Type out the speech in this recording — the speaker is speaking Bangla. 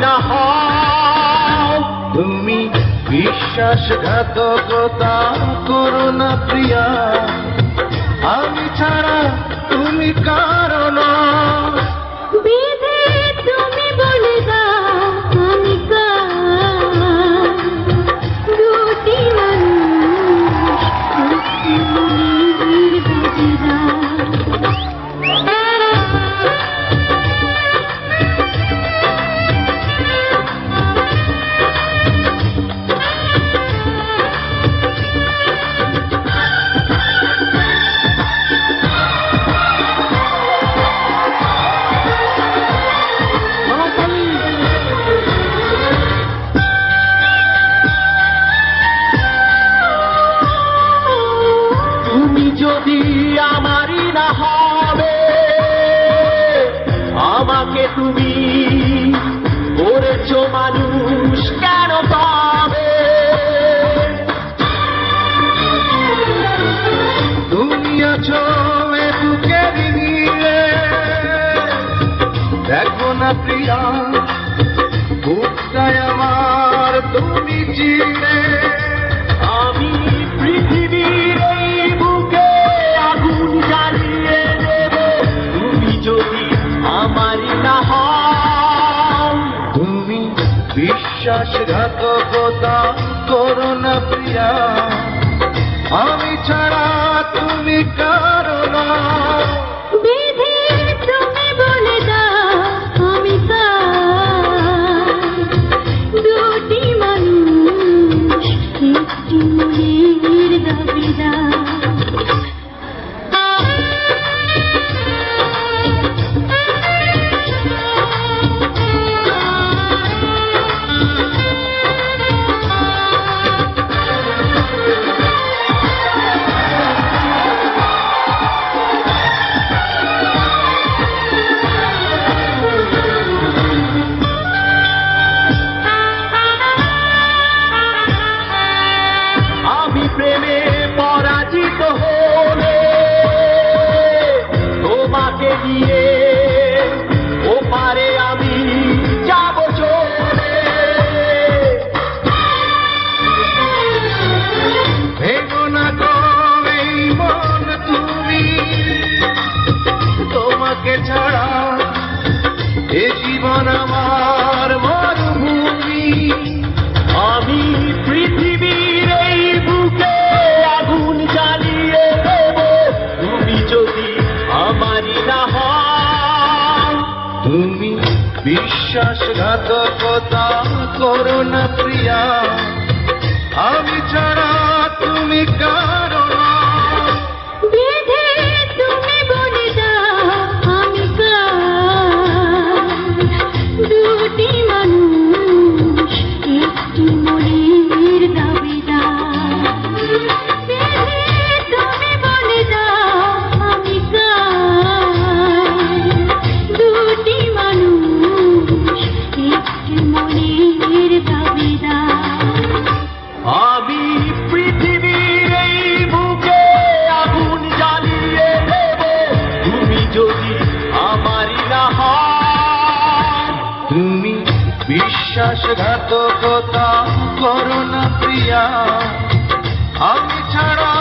না হও, তুমি বিশ্বাসঘাতকতা করো না প্রিয়া, আমি ছাড়া তুমি কারো না। বিধি তুমি বলে দাও আমি কার, দুটি মানুষ একটি মনের ভাগিদার। যদি আমারই না হবে, আমাকে তুমি করেছো মানুষ কেন পাবে? তুমি আছো এ বুকের নিয়ে, দেখো না প্রিয়া বুকটায় আমার তুমি চিনে। আমি পৃথিবীর এই বুকে আগুন জ্বালিয়ে দেব, তুমি যদি আমারই না হও। তুমি বিশ্বাসঘাতকতা করো না প্রিয়া, আমি ছাড়া তুমি কারো না। বিধি তুমি বলে দাও আমি কার, দুটি মানুষ একটি মনের দাবিদার। আমি প্রেমে পরাজিত হলে তোমাকে দিয়ে ওপারে আমি যাব চলে। ভেঙো না গো এই মন তুমি, তোমাকে ছাড়া এ জীবন আমার মরুভূমি। আমি পৃথিবীর এই বুকে আগুন জ্বালিয়ে দেব, তুমি যদি আমারই না হও। তুমি বিশ্বাসঘাতকতা করো না প্রিয়া, আমি ছাড়া তুমি কারো না। বিধি তুমি বলে দাও আমি কার, দুটি মানুষ একটি মনের দাবিদার। বিধি তুমি বলে দাও আমি কার, দুটি মানুষ একটি মনের দাবিদার। আমি পৃথিবীর এই বুকে আগুন জ্বালিয়ে দেব, তুমি যদি আমারই না হও। তুমি বিশ্বাসঘাতকতা করো না প্রিয়া, আমি ছাড়া